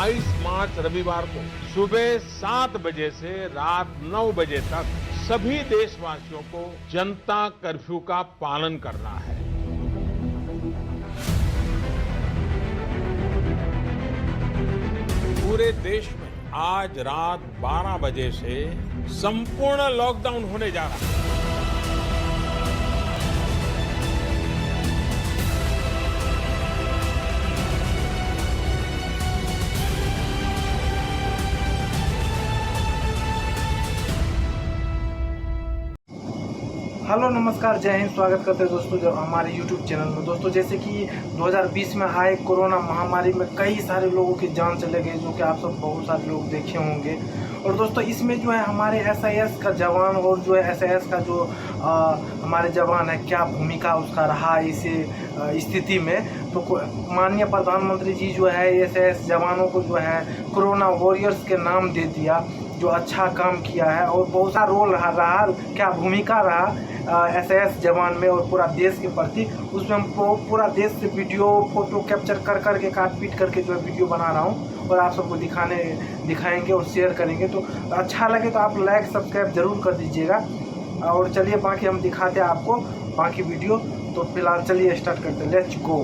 22 मार्च रविवार को सुबह 7 बजे से रात 9 बजे तक सभी देशवासियों को जनता कर्फ्यू का पालन करना है। पूरे देश में आज रात 12 बजे से संपूर्ण लॉकडाउन होने जा रहा है। हेलो नमस्कार, जय हिंद। स्वागत करते हैं दोस्तों जो हमारे YouTube चैनल में। दोस्तों जैसे कि 2020 में आए कोरोना महामारी में कई सारे लोगों की जान चले गई, जो कि आप सब बहुत सारे लोग देखे होंगे। और दोस्तों इसमें जो है हमारे SIS का जवान और जो है SIS का जो हमारे जवान है, क्या भूमिका उसका रहा इस स्थिति में। तो माननीय प्रधानमंत्री जी जो है SIS जवानों को जो है कोरोना वॉरियर्स के नाम दे दिया, जो अच्छा काम किया है और बहुत सा रोल रहा क्या भूमिका रहा SIS जवान में और पूरा देश के प्रति। उसमें हम पूरा देश से वीडियो फोटो कैप्चर कर के काट पीट करके जो है वीडियो बना रहा हूँ और आप सबको दिखाएंगे और शेयर करेंगे। तो अच्छा लगे तो आप लाइक सब्सक्राइब जरूर कर दीजिएगा। और चलिए बाकी हम दिखाते हैं आपको बाकी वीडियो। तो फिलहाल चलिए स्टार्ट करते हैं, लेट्स गो।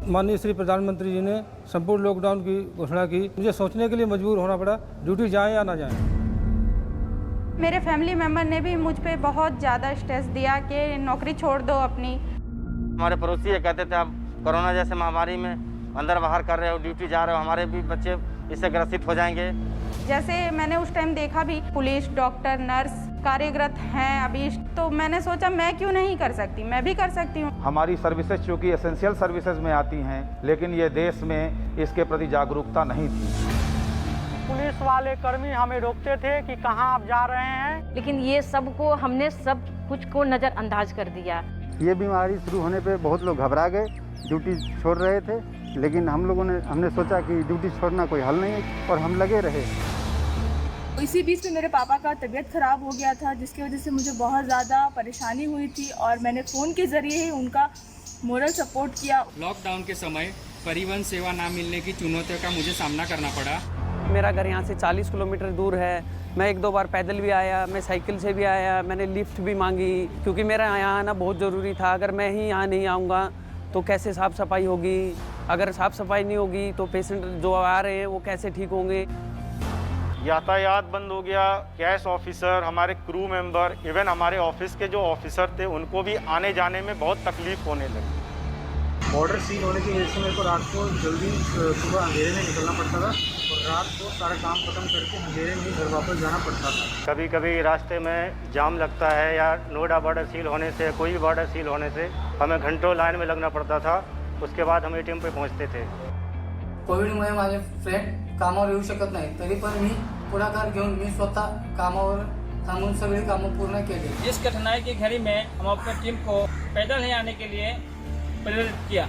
माननीय श्री प्रधानमंत्री जी ने संपूर्ण लॉकडाउन की घोषणा की। मुझे सोचने के लिए मजबूर होना पड़ा, ड्यूटी जाएं या ना जाएं। मेरे फैमिली मेम्बर ने भी मुझ पे बहुत ज़्यादा स्ट्रेस दिया कि नौकरी छोड़ दो अपनी। हमारे पड़ोसी ये कहते थे, आप कोरोना जैसे महामारी में अंदर बाहर कर रहे हो, ड्यूटी जा रहे हो, हमारे भी बच्चे इससे ग्रसित हो जाएंगे। जैसे मैंने उस टाइम देखा भी पुलिस, डॉक्टर, नर्स कार्यरत हैं अभी, तो मैंने सोचा मैं क्यों नहीं कर सकती, मैं भी कर सकती हूँ। हमारी सर्विसेज चूँकि एसेंशियल सर्विसेज में आती हैं, लेकिन ये देश में इसके प्रति जागरूकता नहीं थी। पुलिस वाले कर्मी हमें रोकते थे कि कहाँ आप जा रहे हैं, लेकिन ये सबको हमने सब कुछ को नज़रअंदाज कर दिया। ये बीमारी शुरू होने पे बहुत लोग घबरा गए, ड्यूटी छोड़ रहे थे, लेकिन हमने सोचा कि ड्यूटी छोड़ना कोई हल नहीं है और हम लगे रहे। इसी बीच में मेरे पापा का तबीयत ख़राब हो गया था, जिसकी वजह से मुझे बहुत ज़्यादा परेशानी हुई थी और मैंने फ़ोन के ज़रिए ही उनका मोरल सपोर्ट किया। लॉकडाउन के समय परिवहन सेवा ना मिलने की चुनौतियों का मुझे सामना करना पड़ा। मेरा घर यहाँ से 40 किलोमीटर दूर है। मैं 1-2 बार पैदल भी आया, मैं साइकिल से भी आया, मैंने लिफ्ट भी मांगी, क्योंकि मेरा यहाँ आना बहुत ज़रूरी था। अगर मैं ही यहाँ नहीं आऊँगा तो कैसे साफ़ सफाई होगी, अगर साफ़ सफाई नहीं होगी तो पेशेंट जो आ रहे हैं वो कैसे ठीक होंगे। यातायात बंद हो गया, कैश ऑफिसर, हमारे क्रू मेंबर, इवन हमारे ऑफिस के जो ऑफिसर थे उनको भी आने जाने में बहुत तकलीफ होने लगी। बॉर्डर सील होने की वजह से मेरे को रात को जल्दी सुबह अंधेरे में निकलना पड़ता था और रात को सारा काम खत्म करके अंधेरे में ही घर वापस जाना पड़ता था। कभी कभी रास्ते में जाम लगता है या नोएडा बॉर्डर सील होने से, कोई भी बॉर्डर सील होने से हमें घंटों लाइन में लगना पड़ता था। उसके बाद हम ATM पे पहुंचते थे। कोविडमुळे माझे फ्रेंड कामावर येऊ शकत नाही, तरी पण मी पुढाकार घेऊन मी स्वतः कामावर थांबून सगळी कामं पूर्ण केली। इस कठिनाई की घड़ी में हम अपनी टीम को पैदल नहीं आने के लिए प्रेरित किया।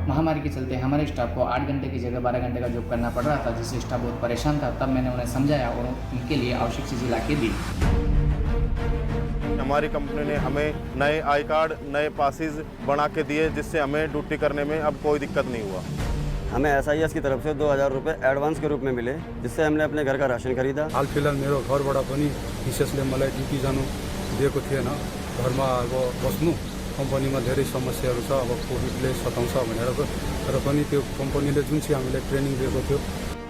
महामारी के चलते हमारे स्टाफ को 8 घंटे की जगह 12 घंटे का जॉब करना पड़ रहा था, जिससे स्टाफ बहुत परेशान था। तब मैंने उन्हें समझाया और उनके लिए आवश्यक चीज़ें ला के दी। हमारी कंपनी ने हमें नए आई कार्ड, नए पासेज बना के दिए, जिससे हमें ड्यूटी करने में अब कोई दिक्कत नहीं हुआ। हमें SIS की तरफ से 2000 रुपये एडवांस के रूप में मिले, जिससे हमने अपने घर का राशन खरीदा। हाल फिलहाल मेरो घरबाट पनि विशेषले मलाई ड्युटी जानु दिएको थिएन। घरमा अब बस्नु, कम्पनीमा धेरै समस्याहरू छ, अब कोभिडले सताउँछ भनेर तर पनि त्यो कम्पनीले जुन चाहिँ हामीलाई ट्रेनिङ दिएको थियो।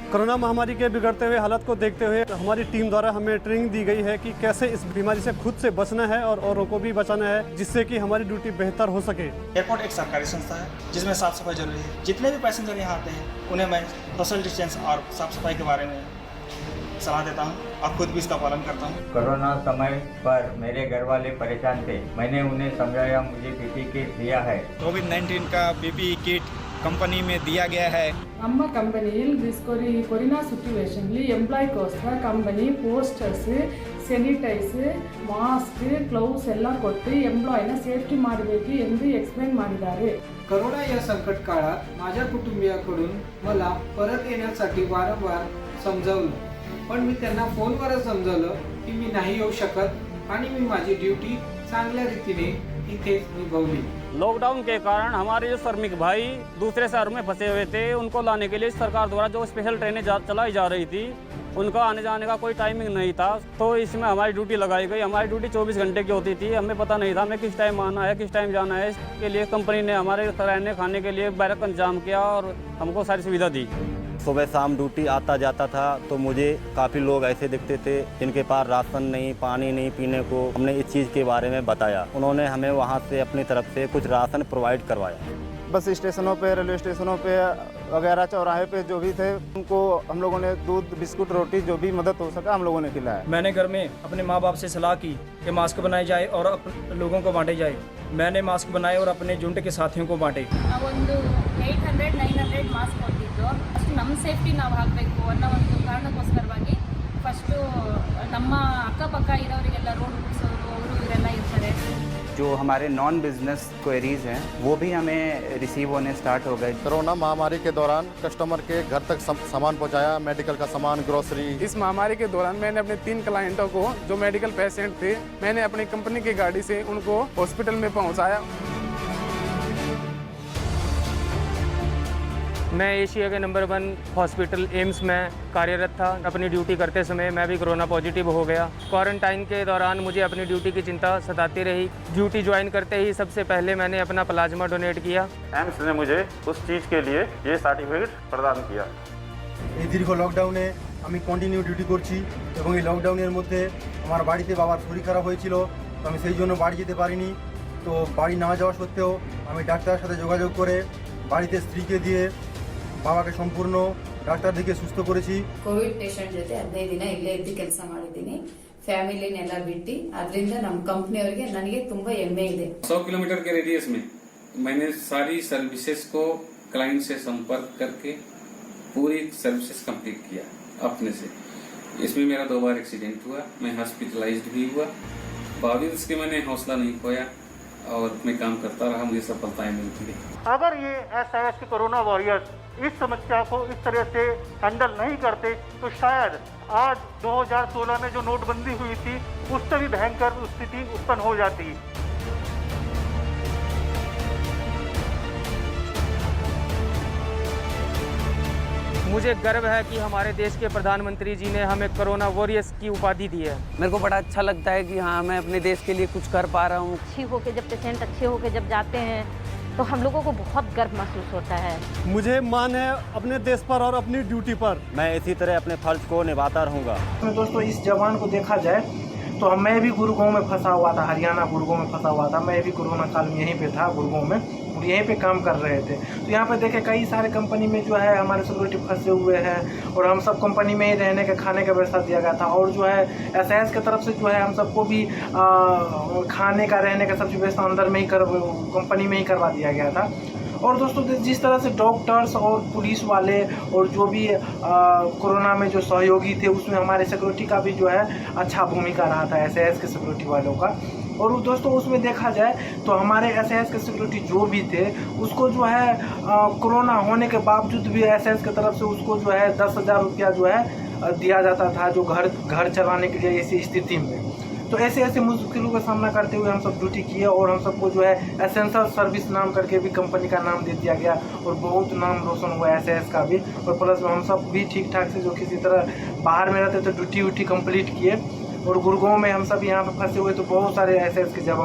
कोरोना महामारी के बिगड़ते हुए हालत को देखते हुए हमारी टीम द्वारा हमें ट्रेनिंग दी गई है कि कैसे इस बीमारी से खुद से बचना है और औरों को भी बचाना है, जिससे कि हमारी ड्यूटी बेहतर हो सके। एयरपोर्ट एक सरकारी संस्था है जिसमें साफ सफाई जरूरी है। जितने भी पैसेंजर यहाँ आते हैं उन्हें मैं सोशल डिस्टेंस और साफ सफाई के बारे में सलाह देता हूँ और खुद भी इसका पालन करता हूँ। कोरोना समय पर मेरे घर वाले परेशान थे, मैंने उन्हें समझाया, मुझे PPE किट दिया है। कोविड-19 का PPE किट कंपनी में दिया गया है। ನಮ್ಮ ಕಂಪನಿಯಲ್ಲಿ ಕೊರೋನಾ ಸಿಚುವೇಶನ್ಲಿ ಎಂಪ್ಲಾಯ್ಗೋಸ್ಕರ company posters, sanitise, mask, gloves ಎಲ್ಲ ಕೊಟ್ಟು ಎಂಪ್ಲಾಯ್ನ ಸೇಫ್टी ಮಾಡಬೇಕು ಎಂದು एक्सप्लेन ಮಾಡಿದ್ದಾರೆ। कोरोना या संकट काळात माझ्या कुटुंबियाकडून मला परत येण्यासाठी वारंवार समजावलं, पण मी त्यांना फोनवरच समजावलं की मी नाही येऊ शकत आणि मी माझी ड्यूटी चांगल्या रीतीने इथेच निभावली। लॉकडाउन के कारण हमारे जो श्रमिक भाई दूसरे शहर में फंसे हुए थे, उनको लाने के लिए सरकार द्वारा जो स्पेशल ट्रेनें चलाई जा रही थी, उनका आने जाने का कोई टाइमिंग नहीं था। तो इसमें हमारी ड्यूटी लगाई गई। हमारी ड्यूटी 24 घंटे की होती थी। हमें पता नहीं था हमें किस टाइम आना है, किस टाइम जाना है। इसके लिए कंपनी ने हमारे रहने खाने के लिए बैरक इंतजाम किया और हमको सारी सुविधा दी। सुबह शाम ड्यूटी आता जाता था तो मुझे काफ़ी लोग ऐसे दिखते थे जिनके पास राशन नहीं, पानी नहीं पीने को। हमने इस चीज़ के बारे में बताया, उन्होंने हमें वहाँ से अपनी तरफ से कुछ राशन प्रोवाइड करवाया। बस स्टेशनों पे, रेलवे स्टेशनों पे वगैरह चौराहे पे जो भी थे उनको हम लोगों ने दूध, बिस्कुट, रोटी जो भी मदद हो सका हम लोगों ने खिलाया। मैंने घर में अपने माँ बाप से सलाह की कि मास्क बनाए जाए और लोगों को बांटे जाए। मैंने मास्क बनाए और अपने झुंड के साथियों को बांटे। 800-900 ಮಾಸ್ಕ್ ಕೊಟ್ಟಿದ್ದು ಫಸ್ಟ್ ನಮ್ಮ ಸೇಫ್ಟಿ ನಾವು ಆಗಬೇಕು ಅನ್ನೋ ಒಂದು ಕಾರಣಕ್ಕೋಸ್ಕರವಾಗಿ ಫಸ್ಟು ನಮ್ಮ ಅಕ್ಕಪಕ್ಕ ಇರೋರಿಗೆಲ್ಲ ರೋಡ್ ಮುಗಿಸೋರು ಅವರು ಇವರೆಲ್ಲ ಇರ್ತಾರೆ। जो हमारे नॉन बिजनेस क्वेरीज हैं वो भी हमें रिसीव होने स्टार्ट हो गए। कोरोना महामारी के दौरान कस्टमर के घर तक सामान पहुंचाया, मेडिकल का सामान, ग्रोसरी। इस महामारी के दौरान मैंने अपने 3 क्लाइंटों को जो मेडिकल पेशेंट थे, मैंने अपनी कंपनी की गाड़ी से उनको हॉस्पिटल में पहुंचाया। मैं एशिया के नंबर 1 हॉस्पिटल एम्स में कार्यरत था। अपनी ड्यूटी करते समय मैं भी कोरोना पॉजिटिव हो गया। क्वारंटाइन के दौरान मुझे अपनी ड्यूटी की चिंता सताती रही। ड्यूटी ज्वाइन करते ही सबसे पहले मैंने अपना प्लाज्मा डोनेट किया। एम्स ने मुझे उस चीज़ के लिए ये सर्टिफिकेट प्रदान किया। এই দীর্ঘ লকডাউনে আমি কন্টিনিউ ডিউটি করছি এবং এই লকডাউনের মধ্যে আমার বাড়িতে বাবার শরীর খারাপ হয়েছিল, তো আমি সেই জন্য বাড়ি যেতে পারিনি। তো বাড়ি না যাওয়া সত্ত্বেও আমি ডাক্তারের সাথে যোগাযোগ করে বাড়িতে স্ত্রীকে দিয়ে বাবাকে সম্পূর্ণ ডাক্তার দিকে সুস্থ করেছি। ಕೋವಿಡ್ ಪೇಷಂಟ್ ಜೊತೆ 15 ದಿನ ಇಲ್ಲೇ ಇದ್ದು ಕೆಲಸ ಮಾಡಿದ್ದೀನಿ, ಫ್ಯಾಮಿಲಿನೆಲ್ಲ ಬಿಟ್ಟು। ಅದರಿಂದ ನಮ್ಮ ಕಂಪನಿಯವರಿಗೆ ನನಗೆ ತುಂಬಾ ಹೆಮ್ಮೆ ಇದೆ। 100 किलोमीटर के रेडियस में मैंने सारी सर्विसेज को क्लाइंट से संपर्क करके पूरी सर्विसेज कंप्लीट किया अपने से। इसमें मेरा 2 बार एक्सीडेंट हुआ, मैं हॉस्पिटलाइज्ड भी हुआ। बावजूद इसके मैंने हौसला नहीं खोया और मैं काम करता रहा, मुझे सफलताएं मिलती रही। अगर ये SAS के कोरोना वॉरियर्स इस समस्या को इस तरह से हैंडल नहीं करते तो शायद आज 2016 में जो नोटबंदी हुई थी उससे भी भयंकर स्थिति उत्पन्न हो जाती। मुझे गर्व है कि हमारे देश के प्रधानमंत्री जी ने हमें कोरोना वॉरियर्स की उपाधि दी है। मेरे को बड़ा अच्छा लगता है कि हाँ मैं अपने देश के लिए कुछ कर पा रहा हूँ। अच्छी होके जब पेशेंट अच्छे होके जब जाते हैं तो हम लोगों को बहुत गर्व महसूस होता है। मुझे मान है अपने देश पर और अपनी ड्यूटी पर। मैं इसी तरह अपने फर्ज को निभाता रहूँगा। दोस्तों इस जवान को देखा जाए तो मैं भी गुड़गांव में फंसा हुआ था, हरियाणा गुड़गांव में फंसा हुआ था। मैं भी कोरोना काल में यहीं पे था गुड़गांव में और यहीं पे काम कर रहे थे। तो यहाँ पे देखे कई सारे कंपनी में जो है हमारे सिक्योरिटी फंसे हुए हैं और हम सब कंपनी में ही रहने के खाने का व्यवस्था दिया गया था। और जो है SAS की तरफ से जो है हम सबको भी खाने का, रहने का सब व्यवस्था अंदर में ही कंपनी में ही करवा दिया गया था। और दोस्तों जिस तरह से डॉक्टर्स और पुलिस वाले और जो भी कोरोना में जो सहयोगी थे उसमें हमारे सिक्योरिटी का भी जो है अच्छा भूमिका रहा था SAS के सिक्योरिटी वालों का। और दोस्तों उसमें देखा जाए तो हमारे SAS के सिक्योरिटी जो भी थे उसको जो है कोरोना होने के बावजूद भी SAS की तरफ से उसको जो है 10,000 रुपया जो है दिया जाता था, जो घर चलाने के लिए ऐसी स्थिति में। तो ऐसे मुश्किलों का सामना करते हुए हम सब ड्यूटी किए और हम सबको जो है एसेंशियल सर्विस नाम करके भी कंपनी का नाम दे दिया गया और बहुत नाम रोशन हुआ SAS का भी। और प्लस हम सब भी ठीक ठाक से जो किसी तरह बाहर में रहते तो ड्यूटी कंप्लीट किए। और गुड़गांव में हम सब यहाँ पे फंसे हुए तो बहुत सारे SAS के जवान